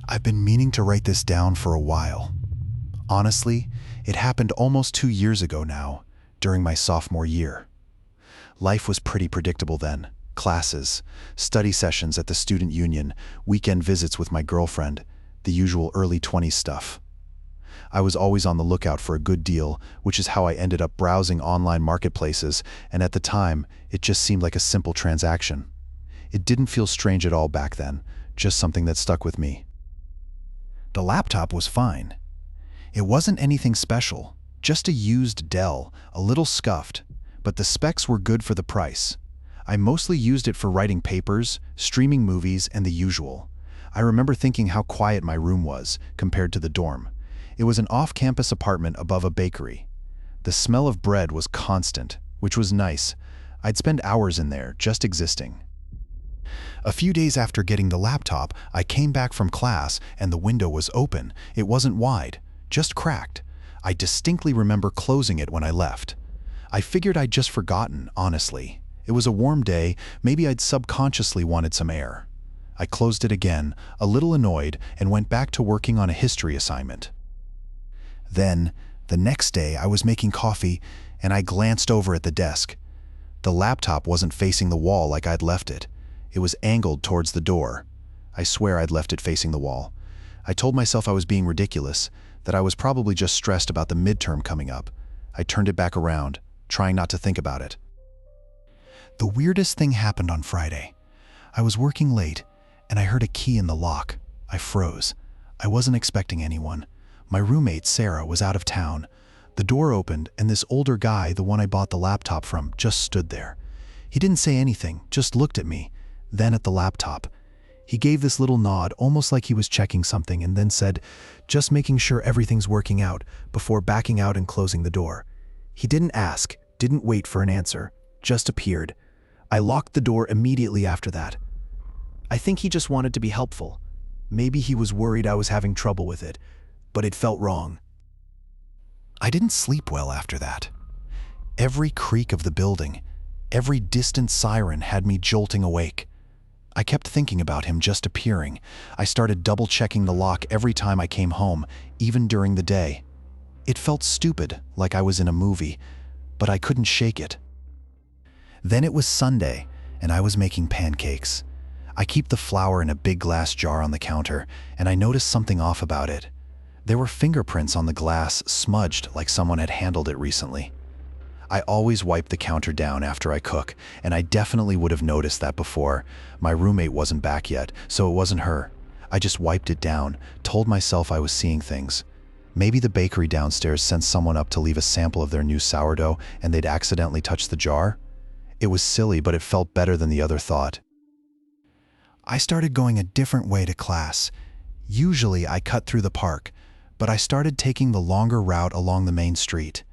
I've been meaning to write this down for a while. Honestly, it happened almost 2 years ago now, during my sophomore year. Life was pretty predictable then. Classes, study sessions at the student union, weekend visits with my girlfriend, the usual early 20s stuff. I was always on the lookout for a good deal, which is how I ended up browsing online marketplaces, and at the time, it just seemed like a simple transaction. It didn't feel strange at all back then, just something that stuck with me. The laptop was fine. It wasn't anything special, just a used Dell, a little scuffed, but the specs were good for the price. I mostly used it for writing papers, streaming movies, and the usual. I remember thinking how quiet my room was compared to the dorm. It was an off-campus apartment above a bakery. The smell of bread was constant, which was nice. I'd spend hours in there, just existing. A few days after getting the laptop, I came back from class and the window was open. It wasn't wide, just cracked. I distinctly remember closing it when I left. I figured I'd just forgotten, honestly. It was a warm day, maybe I'd subconsciously wanted some air. I closed it again, a little annoyed, and went back to working on a history assignment. Then, the next day, I was making coffee, and I glanced over at the desk. The laptop wasn't facing the wall like I'd left it. It was angled towards the door. I swear I'd left it facing the wall. I told myself I was being ridiculous, that I was probably just stressed about the midterm coming up. I turned it back around, trying not to think about it. The weirdest thing happened on Friday. I was working late, and I heard a key in the lock. I froze. I wasn't expecting anyone. My roommate, Sarah, was out of town. The door opened, and this older guy, the one I bought the laptop from, just stood there. He didn't say anything, just looked at me, then at the laptop. He gave this little nod, almost like he was checking something, and then said, "Just making sure everything's working out," before backing out and closing the door. He didn't ask, didn't wait for an answer, just appeared. I locked the door immediately after that. I think he just wanted to be helpful. Maybe he was worried I was having trouble with it, but it felt wrong. I didn't sleep well after that. Every creak of the building, every distant siren had me jolting awake. I kept thinking about him just appearing. I started double-checking the lock every time I came home, even during the day. It felt stupid, like I was in a movie, but I couldn't shake it. Then it was Sunday, and I was making pancakes. I keep the flour in a big glass jar on the counter, and I noticed something off about it. There were fingerprints on the glass, smudged like someone had handled it recently. I always wipe the counter down after I cook, and I definitely would have noticed that before. My roommate wasn't back yet, so it wasn't her. I just wiped it down, told myself I was seeing things. Maybe the bakery downstairs sent someone up to leave a sample of their new sourdough, and they'd accidentally touched the jar. It was silly, but it felt better than the other thought. I started going a different way to class. Usually I cut through the park, but I started taking the longer route along the main street.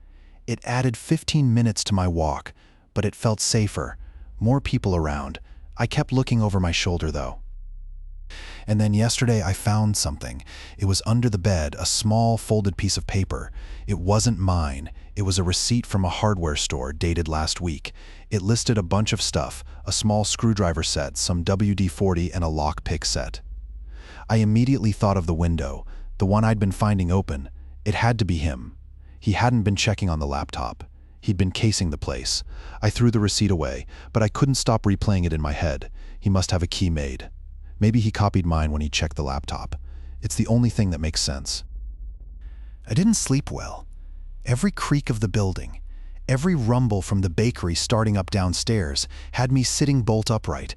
It added 15 minutes to my walk, but it felt safer, more people around. I kept looking over my shoulder though. And then yesterday I found something. It was under the bed, a small folded piece of paper. It wasn't mine. It was a receipt from a hardware store dated last week. It listed a bunch of stuff, a small screwdriver set, some WD-40, and a lockpick set. I immediately thought of the window, the one I'd been finding open. It had to be him. He hadn't been checking on the laptop. He'd been casing the place. I threw the receipt away, but I couldn't stop replaying it in my head. He must have a key made. Maybe he copied mine when he checked the laptop. It's the only thing that makes sense. I didn't sleep well. Every creak of the building, every rumble from the bakery starting up downstairs had me sitting bolt upright.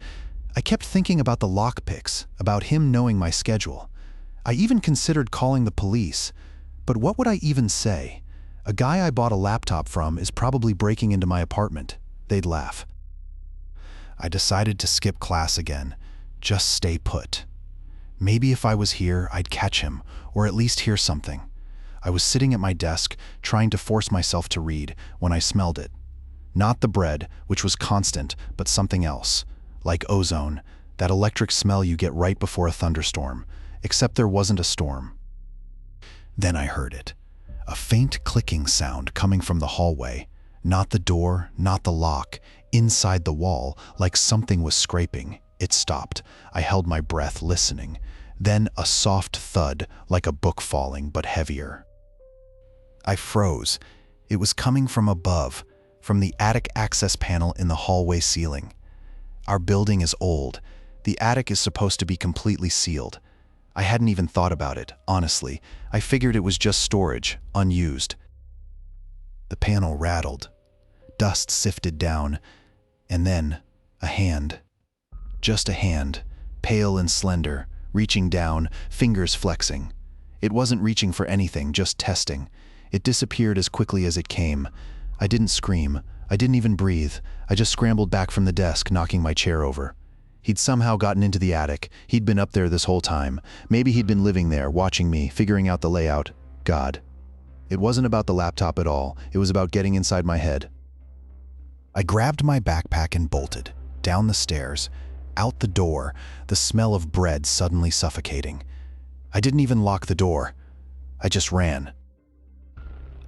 I kept thinking about the lockpicks, about him knowing my schedule. I even considered calling the police. But what would I even say? A guy I bought a laptop from is probably breaking into my apartment. They'd laugh. I decided to skip class again. Just stay put. Maybe if I was here, I'd catch him, or at least hear something. I was sitting at my desk, trying to force myself to read, when I smelled it. Not the bread, which was constant, but something else. Like ozone, that electric smell you get right before a thunderstorm, except there wasn't a storm. Then I heard it. A faint clicking sound coming from the hallway. Not the door, not the lock. Inside the wall, like something was scraping. It stopped. I held my breath, listening. Then a soft thud, like a book falling, but heavier. I froze. It was coming from above, from the attic access panel in the hallway ceiling. Our building is old. The attic is supposed to be completely sealed. I hadn't even thought about it, honestly. I figured it was just storage, unused. The panel rattled. Dust sifted down, and then a hand. Just a hand, pale and slender, reaching down, fingers flexing. It wasn't reaching for anything, just testing. It disappeared as quickly as it came. I didn't scream. I didn't even breathe. I just scrambled back from the desk, knocking my chair over. He'd somehow gotten into the attic. He'd been up there this whole time. Maybe he'd been living there, watching me, figuring out the layout. God. It wasn't about the laptop at all. It was about getting inside my head. I grabbed my backpack and bolted, down the stairs, out the door, the smell of bread suddenly suffocating. I didn't even lock the door. I just ran.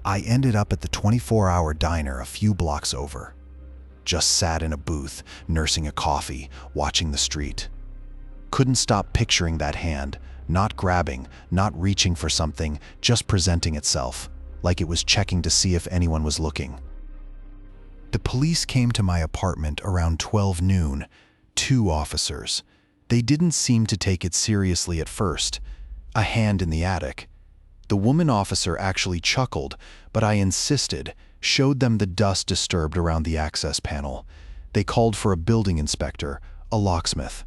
I ended up at the 24-hour diner a few blocks over. Just sat in a booth, nursing a coffee, watching the street. Couldn't stop picturing that hand, not grabbing, not reaching for something, just presenting itself, like it was checking to see if anyone was looking. The police came to my apartment around 12 noon, 2 officers. They didn't seem to take it seriously at first. A hand in the attic. The woman officer actually chuckled, but I insisted, showed them the dust disturbed around the access panel. They called for a building inspector, a locksmith.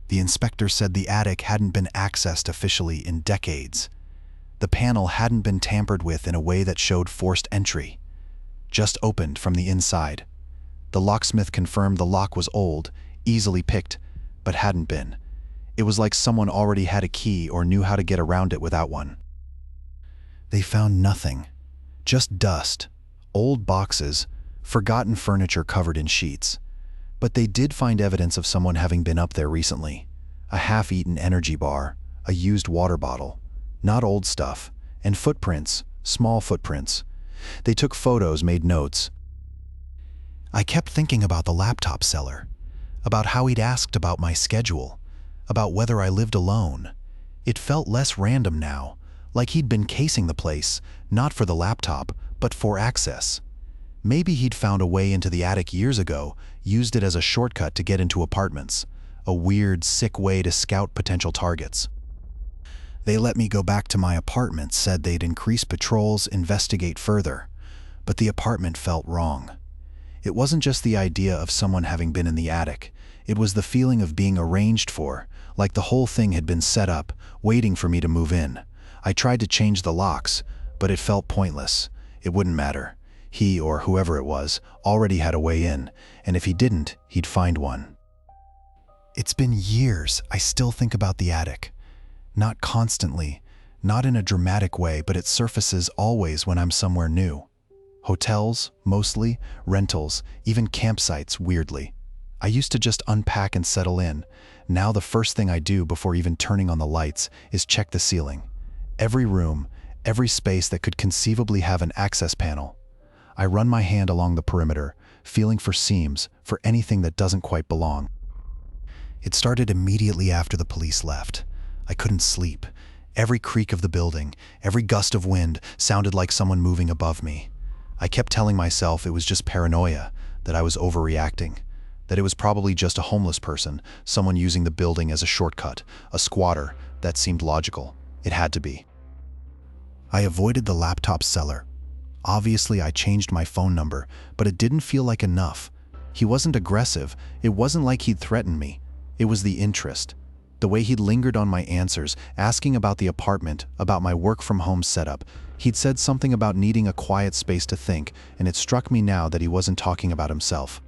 The inspector said the attic hadn't been accessed officially in decades. The panel hadn't been tampered with in a way that showed forced entry. Just opened from the inside. The locksmith confirmed the lock was old, easily picked, but hadn't been. It was like someone already had a key or knew how to get around it without one. They found nothing. Just dust, old boxes, forgotten furniture covered in sheets. But they did find evidence of someone having been up there recently. A half-eaten energy bar, a used water bottle, not old stuff, and footprints, small footprints. They took photos, made notes. I kept thinking about the laptop seller, about how he'd asked about my schedule, about whether I lived alone. It felt less random now, like he'd been casing the place, not for the laptop, but for access. Maybe he'd found a way into the attic years ago, used it as a shortcut to get into apartments, a weird, sick way to scout potential targets. They let me go back to my apartment, said they'd increase patrols, investigate further. But the apartment felt wrong. It wasn't just the idea of someone having been in the attic. It was the feeling of being arranged for, like the whole thing had been set up, waiting for me to move in. I tried to change the locks, but it felt pointless. It wouldn't matter. He, or whoever it was, already had a way in, and if he didn't, he'd find one. It's been years. I still think about the attic. Not constantly, not in a dramatic way, but it surfaces always when I'm somewhere new. Hotels, mostly, rentals, even campsites, weirdly. I used to just unpack and settle in. Now the first thing I do before even turning on the lights is check the ceiling. Every room, every space that could conceivably have an access panel. I run my hand along the perimeter, feeling for seams, for anything that doesn't quite belong. It started immediately after the police left. I couldn't sleep. Every creak of the building, every gust of wind sounded like someone moving above me. I kept telling myself it was just paranoia, that I was overreacting, that it was probably just a homeless person, someone using the building as a shortcut, a squatter. That seemed logical. It had to be. I avoided the laptop seller. Obviously, I changed my phone number, but it didn't feel like enough. He wasn't aggressive. It wasn't like he'd threatened me. It was the interest. The way he'd lingered on my answers, asking about the apartment, about my work-from-home setup. He'd said something about needing a quiet space to think, and it struck me now that he wasn't talking about himself.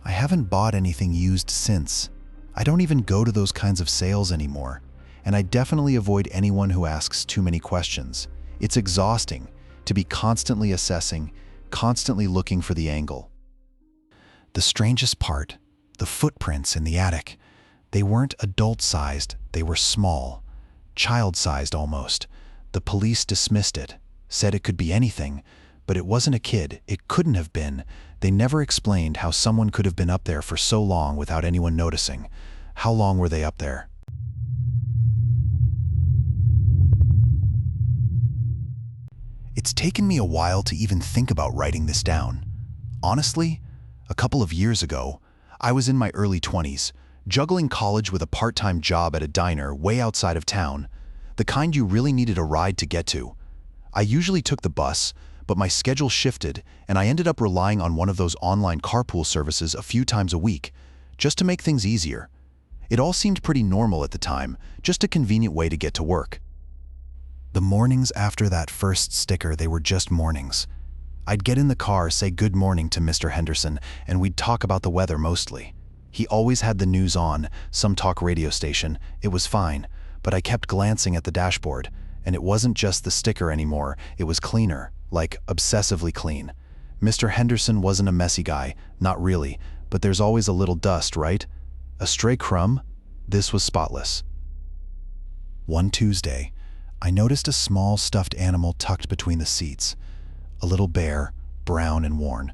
I haven't bought anything used since. I don't even go to those kinds of sales anymore, and I definitely avoid anyone who asks too many questions. It's exhausting to be constantly assessing, constantly looking for the angle. The strangest part, the footprints in the attic. They weren't adult-sized, they were small, child-sized almost. The police dismissed it, said it could be anything, but it wasn't a kid, it couldn't have been. They never explained how someone could have been up there for so long without anyone noticing. How long were they up there? It's taken me a while to even think about writing this down. Honestly, a couple of years ago, I was in my early 20s, juggling college with a part-time job at a diner way outside of town, the kind you really needed a ride to get to. I usually took the bus, but my schedule shifted and I ended up relying on one of those online carpool services a few times a week, just to make things easier. It all seemed pretty normal at the time, just a convenient way to get to work. The mornings after that first sticker, they were just mornings. I'd get in the car, say good morning to Mr. Henderson, and we'd talk about the weather mostly. He always had the news on, some talk radio station. It was fine, but I kept glancing at the dashboard, and it wasn't just the sticker anymore, it was cleaner, like obsessively clean. Mr. Henderson wasn't a messy guy, not really, but there's always a little dust, right? A stray crumb? This was spotless. One Tuesday, I noticed a small stuffed animal tucked between the seats. A little bear, brown and worn.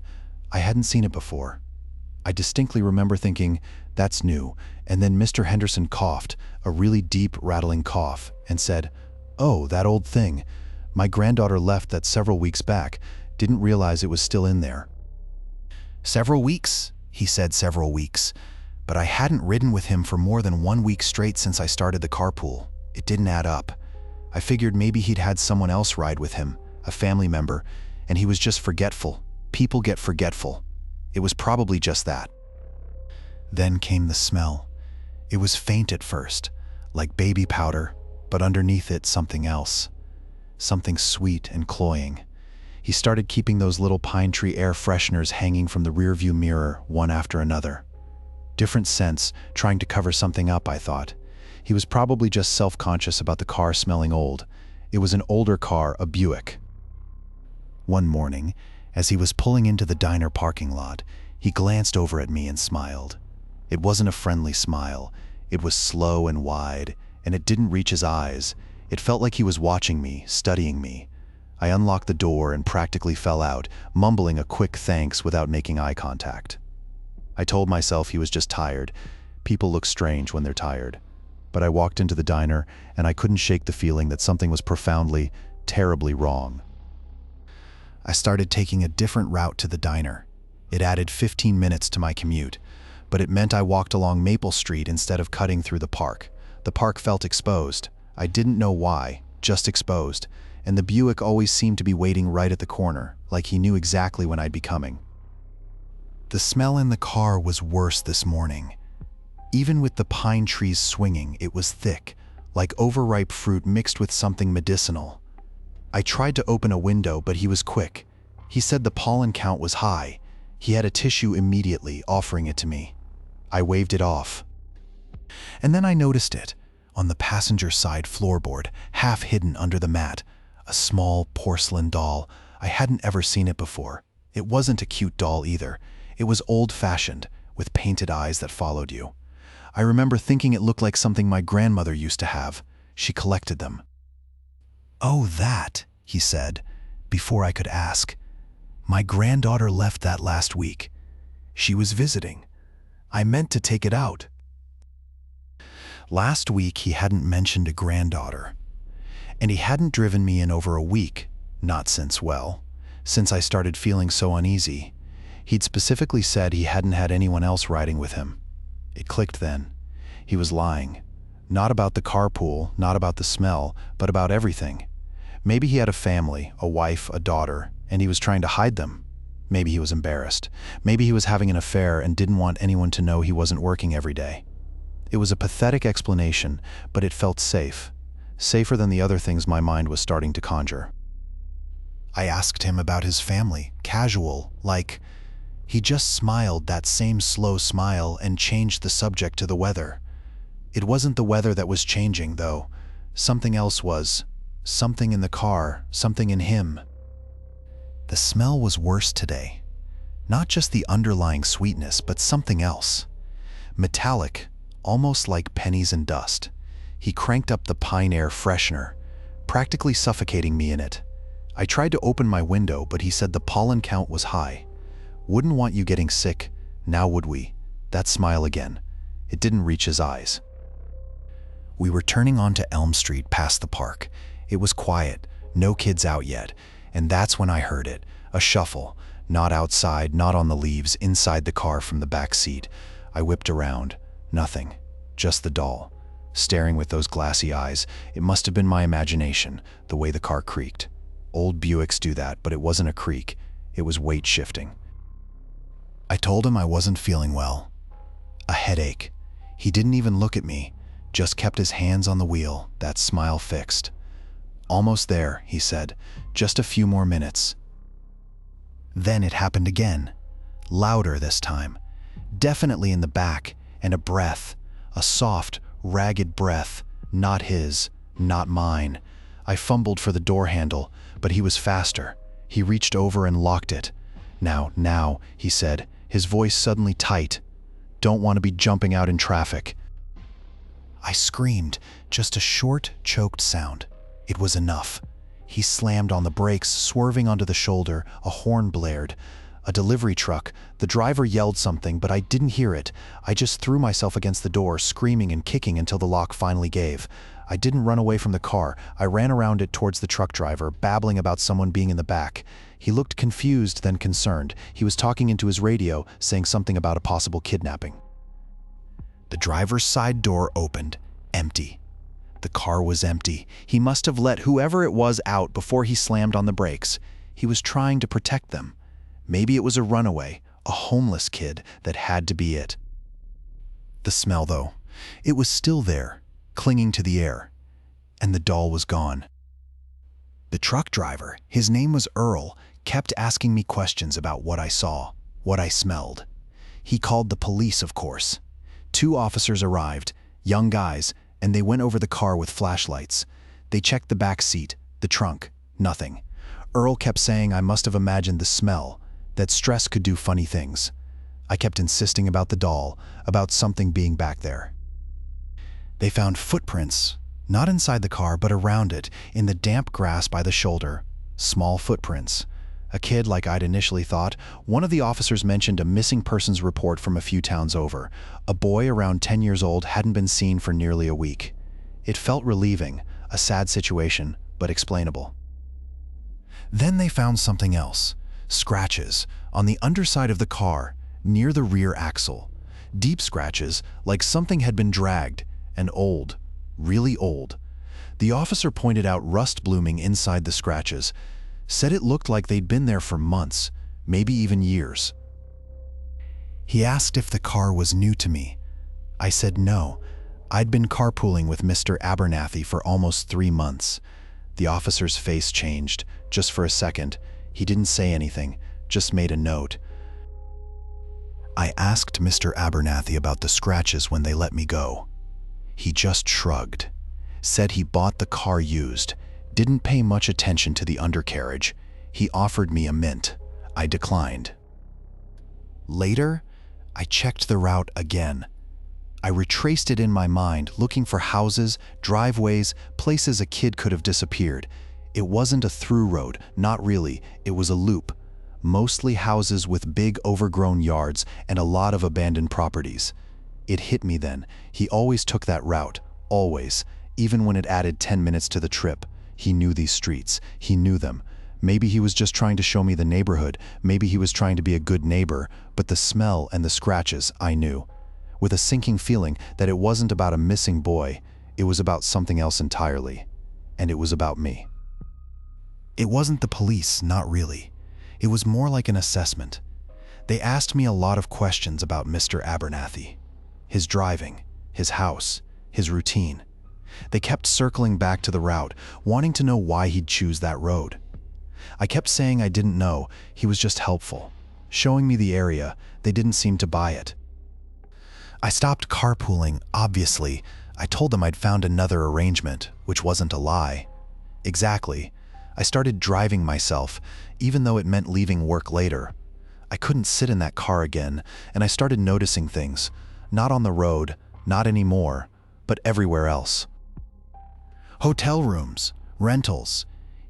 I hadn't seen it before. I distinctly remember thinking, that's new, and then Mr. Henderson coughed, a really deep, rattling cough, and said, "Oh, that old thing. My granddaughter left that several weeks back, didn't realize it was still in there." "Several weeks?" he said, several weeks. But I hadn't ridden with him for more than 1 week straight since I started the carpool. It didn't add up. I figured maybe he'd had someone else ride with him, a family member, and he was just forgetful. People get forgetful. It was probably just that. Then came the smell. It was faint at first, like baby powder, but underneath it something else. Something sweet and cloying. He started keeping those little pine tree air fresheners hanging from the rearview mirror, one after another. Different scents, trying to cover something up, I thought. He was probably just self-conscious about the car smelling old. It was an older car, a Buick. One morning, as he was pulling into the diner parking lot, he glanced over at me and smiled. It wasn't a friendly smile. It was slow and wide, and it didn't reach his eyes. It felt like he was watching me, studying me. I unlocked the door and practically fell out, mumbling a quick thanks without making eye contact. I told myself he was just tired. People look strange when they're tired. But I walked into the diner, and I couldn't shake the feeling that something was profoundly, terribly wrong. I started taking a different route to the diner. It added 15 minutes to my commute, but it meant I walked along Maple Street instead of cutting through the park. The park felt exposed. I didn't know why, just exposed, and the Buick always seemed to be waiting right at the corner, like he knew exactly when I'd be coming. The smell in the car was worse this morning. Even with the pine trees swinging, it was thick, like overripe fruit mixed with something medicinal. I tried to open a window, but he was quick. He said the pollen count was high. He had a tissue immediately, offering it to me. I waved it off. And then I noticed it, on the passenger side floorboard, half hidden under the mat, a small porcelain doll. I hadn't ever seen it before. It wasn't a cute doll either. It was old-fashioned, with painted eyes that followed you. I remember thinking it looked like something my grandmother used to have. She collected them. "Oh, that," he said, before I could ask. "My granddaughter left that last week. She was visiting. I meant to take it out." Last week, he hadn't mentioned a granddaughter. And he hadn't driven me in over a week, not since I started feeling so uneasy. He'd specifically said he hadn't had anyone else riding with him. It clicked then. He was lying. Not about the carpool, not about the smell, but about everything. Maybe he had a family, a wife, a daughter, and he was trying to hide them. Maybe he was embarrassed. Maybe he was having an affair and didn't want anyone to know he wasn't working every day. It was a pathetic explanation, but it felt safe. Safer than the other things my mind was starting to conjure. I asked him about his family, casual, like... He just smiled that same slow smile and changed the subject to the weather. It wasn't the weather that was changing, though. Something else was. Something in the car, something in him. The smell was worse today. Not just the underlying sweetness, but something else. Metallic, almost like pennies and dust. He cranked up the pine air freshener, practically suffocating me in it. I tried to open my window, but he said the pollen count was high. Wouldn't want you getting sick, now would we? That smile again. It didn't reach his eyes. We were turning onto Elm Street past the park. It was quiet, no kids out yet, And that's when I heard it, a shuffle, not outside, not on the leaves, inside the car from the back seat. I whipped around. Nothing, just the doll, staring with those glassy eyes. It must have been my imagination, the way the car creaked. Old Buicks do that, but it wasn't a creak. It was weight shifting. I told him I wasn't feeling well. A headache. He didn't even look at me, just kept his hands on the wheel, that smile fixed. "Almost there," he said. "Just a few more minutes." Then it happened again. Louder this time. Definitely in the back, and a breath. A soft, ragged breath. Not his, not mine. I fumbled for the door handle, but he was faster. He reached over and locked it. Now, he said, his voice suddenly tight. "Don't want to be jumping out in traffic." I screamed, just a short, choked sound. It was enough. He slammed on the brakes, swerving onto the shoulder. A horn blared. A delivery truck. The driver yelled something, but I didn't hear it. I just threw myself against the door, screaming and kicking until the lock finally gave. I didn't run away from the car. I ran around it towards the truck driver, babbling about someone being in the back. He looked confused, then concerned. He was talking into his radio, saying something about a possible kidnapping. The driver's side door opened. Empty. The car was empty. He must have let whoever it was out before he slammed on the brakes. He was trying to protect them. Maybe it was a runaway, a homeless kid. That had to be it. The smell, though, it was still there, clinging to the air. And the doll was gone. The truck driver, his name was Earl, kept asking me questions about what I saw, what I smelled. He called the police, of course. 2 officers arrived, young guys, and they went over the car with flashlights. They checked the back seat, the trunk, nothing. Earl kept saying I must have imagined the smell, that stress could do funny things. I kept insisting about the doll, about something being back there. They found footprints, not inside the car, but around it, in the damp grass by the shoulder. Small footprints. A kid like I'd initially thought. One of the officers mentioned a missing persons report from a few towns over. A boy around 10 years old hadn't been seen for nearly a week. It felt relieving, a sad situation, but explainable. Then they found something else. Scratches on the underside of the car, near the rear axle. Deep scratches, like something had been dragged, and old, really old. The officer pointed out rust blooming inside the scratches, said it looked like they'd been there for months, maybe even years. He asked if the car was new to me. I said no. I'd been carpooling with Mr. Abernathy for almost 3 months. The officer's face changed, just for a second. He didn't say anything, just made a note. I asked Mr. Abernathy about the scratches when they let me go. He just shrugged, said he bought the car used, didn't pay much attention to the undercarriage. He offered me a mint. I declined. Later, I checked the route again. I retraced it in my mind, looking for houses, driveways, places a kid could have disappeared. It wasn't a through road, not really. It was a loop. Mostly houses with big overgrown yards and a lot of abandoned properties. It hit me then. He always took that route, always, even when it added 10 minutes to the trip. He knew these streets. He knew them. Maybe he was just trying to show me the neighborhood. Maybe he was trying to be a good neighbor. But the smell and the scratches, I knew. With a sinking feeling that it wasn't about a missing boy. It was about something else entirely. And it was about me. It wasn't the police, not really. It was more like an assessment. They asked me a lot of questions about Mr. Abernathy. His driving, his house, his routine. They kept circling back to the route, wanting to know why he'd choose that road. I kept saying I didn't know. He was just helpful, showing me the area. They didn't seem to buy it. I stopped carpooling, obviously. I told them I'd found another arrangement, which wasn't a lie. Exactly. I started driving myself, even though it meant leaving work later. I couldn't sit in that car again, and I started noticing things. Not on the road, not anymore, but everywhere else. Hotel rooms, rentals,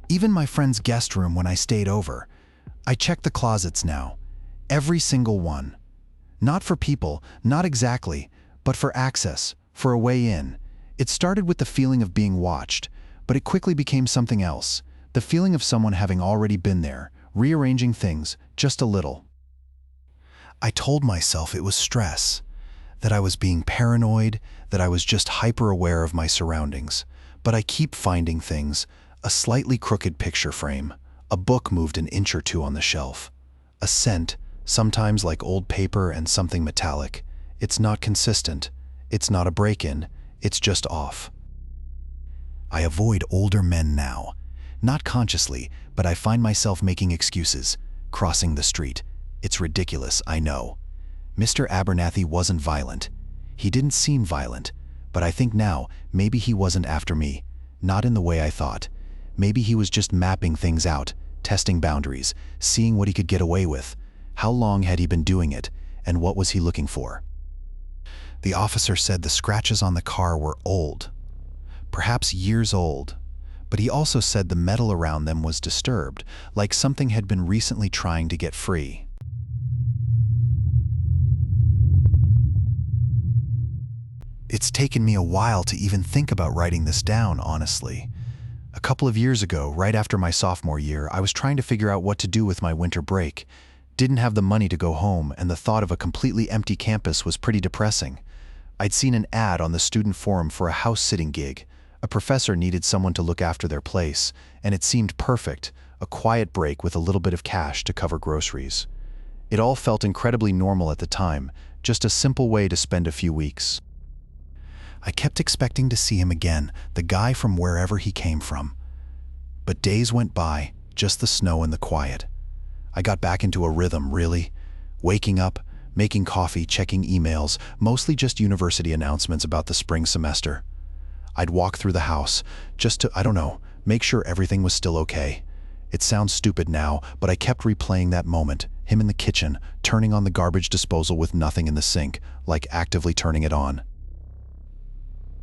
even my friend's guest room when I stayed over. I checked the closets now, every single one. Not for people, not exactly, but for access, for a way in. It started with the feeling of being watched, but it quickly became something else. The feeling of someone having already been there, rearranging things just a little. I told myself it was stress, that I was being paranoid, that I was just hyper-aware of my surroundings. But I keep finding things, a slightly crooked picture frame, a book moved an inch or two on the shelf, a scent, sometimes like old paper and something metallic. It's not consistent. It's not a break-in. It's just off. I avoid older men now. Not consciously, but I find myself making excuses, crossing the street. It's ridiculous, I know. Mr. Abernathy wasn't violent. He didn't seem violent, but I think now maybe he wasn't after me, not in the way I thought. Maybe he was just mapping things out, testing boundaries, seeing what he could get away with. How long had he been doing it, and what was he looking for? The officer said the scratches on the car were old, perhaps years old, but he also said the metal around them was disturbed, like something had been recently trying to get free. It's taken me a while to even think about writing this down, honestly. A couple of years ago, right after my sophomore year, I was trying to figure out what to do with my winter break. Didn't have the money to go home, and the thought of a completely empty campus was pretty depressing. I'd seen an ad on the student forum for a house-sitting gig. A professor needed someone to look after their place, and it seemed perfect, a quiet break with a little bit of cash to cover groceries. It all felt incredibly normal at the time, just a simple way to spend a few weeks. I kept expecting to see him again, the guy from wherever he came from. But days went by, just the snow and the quiet. I got back into a rhythm, really. Waking up, making coffee, checking emails, mostly just university announcements about the spring semester. I'd walk through the house, just to, I don't know, make sure everything was still okay. It sounds stupid now, but I kept replaying that moment, him in the kitchen, turning on the garbage disposal with nothing in the sink, like actively turning it on.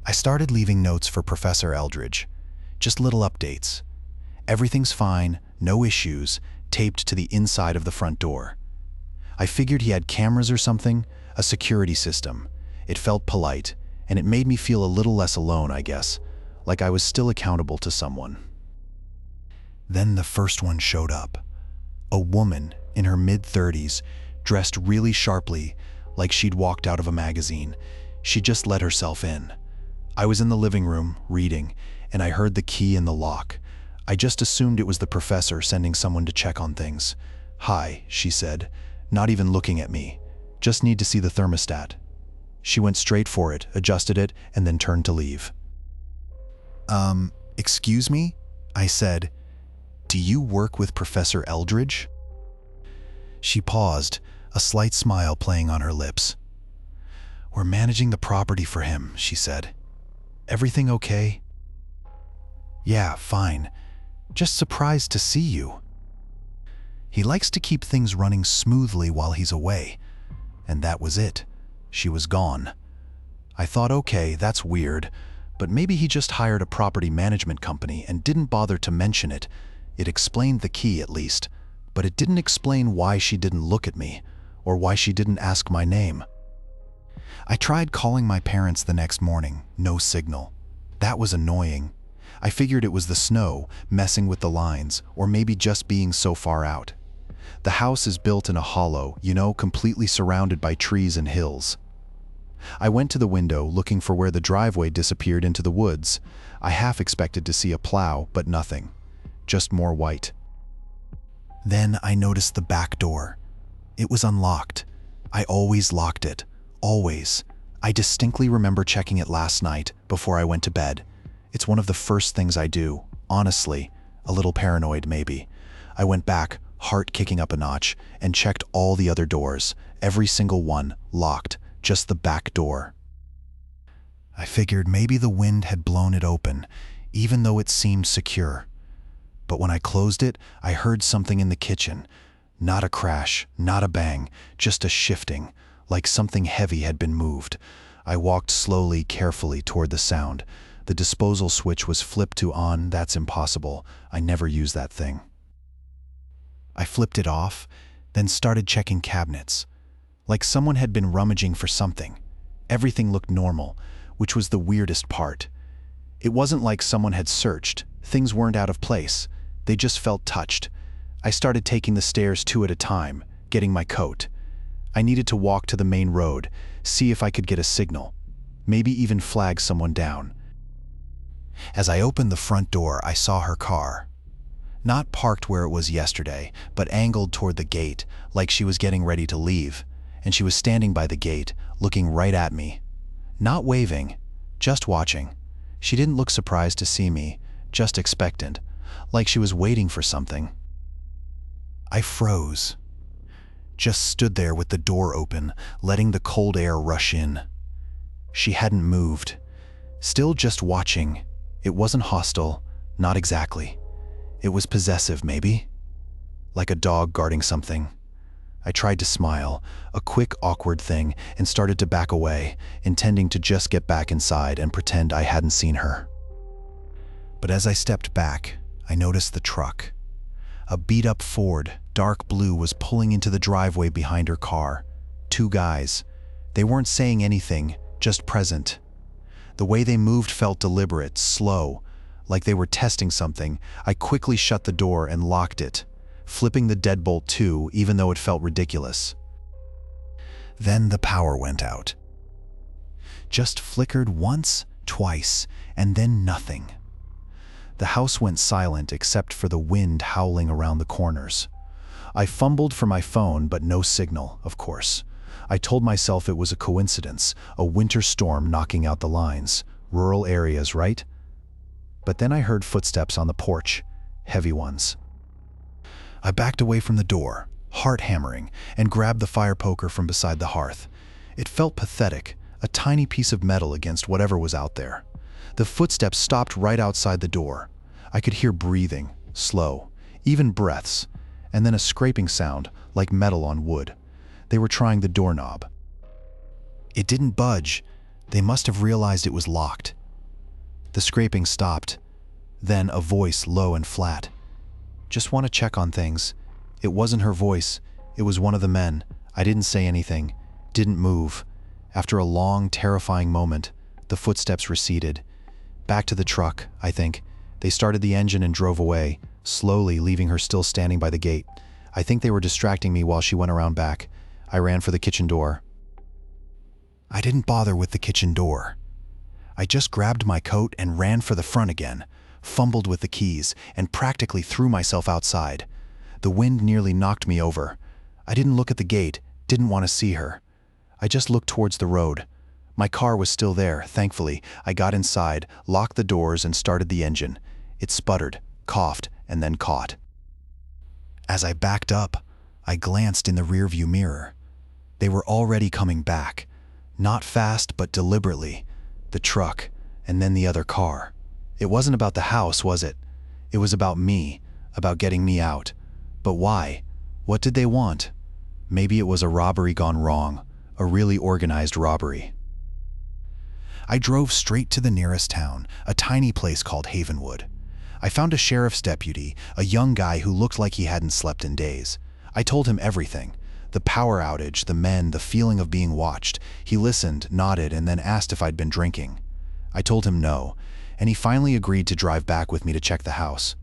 I started leaving notes for Professor Eldridge, just little updates. Everything's fine, no issues, taped to the inside of the front door. I figured he had cameras or something, a security system. It felt polite, and it made me feel a little less alone, I guess, like I was still accountable to someone. Then the first one showed up. A woman in her mid-30s, dressed really sharply, like she'd walked out of a magazine. She just let herself in. I was in the living room, reading, and I heard the key in the lock. I just assumed it was the professor sending someone to check on things. "Hi," she said, not even looking at me. "Just need to see the thermostat." She went straight for it, adjusted it, and then turned to leave. Excuse me?" I said. "Do you work with Professor Eldridge?" She paused, a slight smile playing on her lips. "We're managing the property for him," she said. "Everything okay?" "Yeah, fine. Just surprised to see you." He likes to keep things running smoothly while he's away. And that was it. She was gone. I thought, okay, that's weird, but maybe he just hired a property management company and didn't bother to mention it. It explained the key, at least, but it didn't explain why she didn't look at me, or why she didn't ask my name. I tried calling my parents the next morning, no signal. That was annoying. I figured it was the snow, messing with the lines, or maybe just being so far out. The house is built in a hollow, completely surrounded by trees and hills. I went to the window, looking for where the driveway disappeared into the woods. I half expected to see a plow, but nothing. Just more white. Then I noticed the back door. It was unlocked. I always locked it. Always. I distinctly remember checking it last night, before I went to bed. It's one of the first things I do, honestly. A little paranoid, maybe. I went back, heart kicking up a notch, and checked all the other doors, every single one, locked, just the back door. I figured maybe the wind had blown it open, even though it seemed secure. But when I closed it, I heard something in the kitchen. Not a crash, not a bang, just a shifting, like something heavy had been moved. I walked slowly, carefully toward the sound. The disposal switch was flipped to on. That's impossible. I never use that thing. I flipped it off, then started checking cabinets. Like someone had been rummaging for something. Everything looked normal, which was the weirdest part. It wasn't like someone had searched. Things weren't out of place. They just felt touched. I started taking the stairs two at a time, getting my coat. I needed to walk to the main road, see if I could get a signal, maybe even flag someone down. As I opened the front door, I saw her car. Not parked where it was yesterday, but angled toward the gate, like she was getting ready to leave, and she was standing by the gate, looking right at me. Not waving, just watching. She didn't look surprised to see me, just expectant, like she was waiting for something. I froze. Just stood there with the door open, letting the cold air rush in. She hadn't moved. Still just watching. It wasn't hostile, not exactly. It was possessive, maybe? Like a dog guarding something. I tried to smile, a quick, awkward thing, and started to back away, intending to just get back inside and pretend I hadn't seen her. But as I stepped back, I noticed the truck. A beat-up Ford, dark blue, was pulling into the driveway behind her car. Two guys. They weren't saying anything, just present. The way they moved felt deliberate, slow, like they were testing something. I quickly shut the door and locked it, flipping the deadbolt too, even though it felt ridiculous. Then the power went out. Just flickered once, twice, and then nothing. The house went silent except for the wind howling around the corners. I fumbled for my phone, but no signal, of course. I told myself it was a coincidence, a winter storm knocking out the lines. Rural areas, right? But then I heard footsteps on the porch, heavy ones. I backed away from the door, heart hammering, and grabbed the fire poker from beside the hearth. It felt pathetic, a tiny piece of metal against whatever was out there. The footsteps stopped right outside the door. I could hear breathing, slow, even breaths, and then a scraping sound, like metal on wood. They were trying the doorknob. It didn't budge. They must have realized it was locked. The scraping stopped. Then a voice, low and flat. "Just want to check on things." It wasn't her voice. It was one of the men. I didn't say anything, didn't move. After a long, terrifying moment, the footsteps receded. Back to the truck, I think. They started the engine and drove away, slowly, leaving her still standing by the gate. I think they were distracting me while she went around back. I ran for the kitchen door. I didn't bother with the kitchen door. I just grabbed my coat and ran for the front again, fumbled with the keys, and practically threw myself outside. The wind nearly knocked me over. I didn't look at the gate, didn't want to see her. I just looked towards the road. My car was still there, thankfully. I got inside, locked the doors, and started the engine. It sputtered, coughed, and then caught. As I backed up, I glanced in the rearview mirror. They were already coming back. Not fast, but deliberately. The truck, and then the other car. It wasn't about the house, was it? It was about me, about getting me out. But why? What did they want? Maybe it was a robbery gone wrong, a really organized robbery. I drove straight to the nearest town, a tiny place called Havenwood. I found a sheriff's deputy, a young guy who looked like he hadn't slept in days. I told him everything. The power outage, the men, the feeling of being watched. He listened, nodded, and then asked if I'd been drinking. I told him no, and he finally agreed to drive back with me to check the house.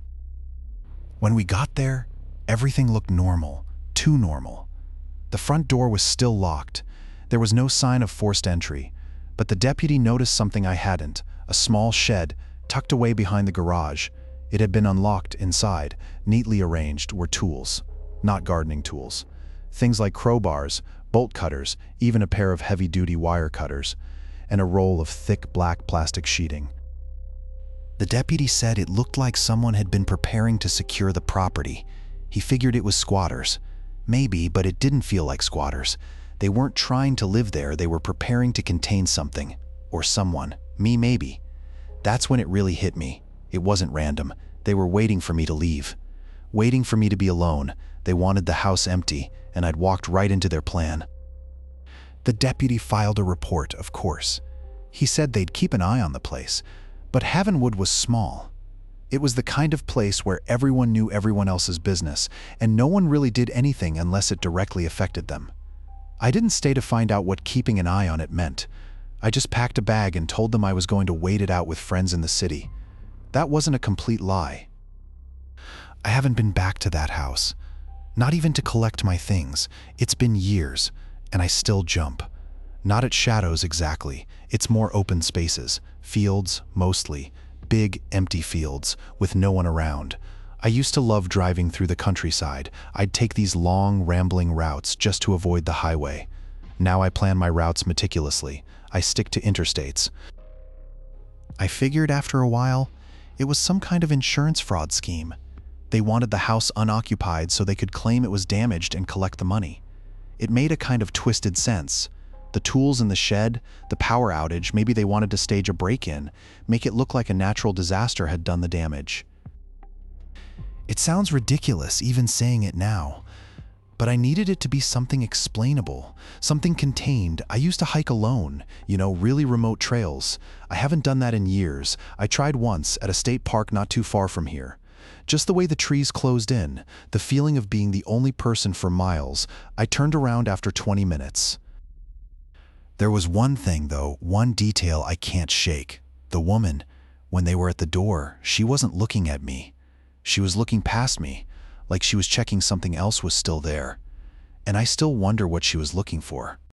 When we got there, everything looked normal, too normal. The front door was still locked. There was no sign of forced entry, but the deputy noticed something I hadn't, a small shed tucked away behind the garage. It had been unlocked inside. Neatly arranged were tools, not gardening tools. Things like crowbars, bolt cutters, even a pair of heavy-duty wire cutters, and a roll of thick black plastic sheeting. The deputy said it looked like someone had been preparing to secure the property. He figured it was squatters. Maybe, but it didn't feel like squatters. They weren't trying to live there, they were preparing to contain something. Or someone. Me, maybe. That's when it really hit me. It wasn't random. They were waiting for me to leave. Waiting for me to be alone. They wanted the house empty, and I'd walked right into their plan. The deputy filed a report, of course. He said they'd keep an eye on the place, but Havenwood was small. It was the kind of place where everyone knew everyone else's business, and no one really did anything unless it directly affected them. I didn't stay to find out what keeping an eye on it meant. I just packed a bag and told them I was going to wait it out with friends in the city. That wasn't a complete lie. I haven't been back to that house. Not even to collect my things. It's been years, and I still jump. Not at shadows exactly. It's more open spaces, fields mostly, big empty fields with no one around. I used to love driving through the countryside. I'd take these long, rambling routes just to avoid the highway. Now I plan my routes meticulously. I stick to interstates. I figured after a while, it was some kind of insurance fraud scheme. They wanted the house unoccupied so they could claim it was damaged and collect the money. It made a kind of twisted sense. The tools in the shed, the power outage, maybe they wanted to stage a break-in, make it look like a natural disaster had done the damage. It sounds ridiculous even saying it now, but I needed it to be something explainable, something contained. I used to hike alone, really remote trails. I haven't done that in years. I tried once at a state park not too far from here. Just the way the trees closed in, the feeling of being the only person for miles, I turned around after 20 minutes. There was one thing, though, one detail I can't shake. The woman, when they were at the door, she wasn't looking at me. She was looking past me, like she was checking something else was still there. And I still wonder what she was looking for.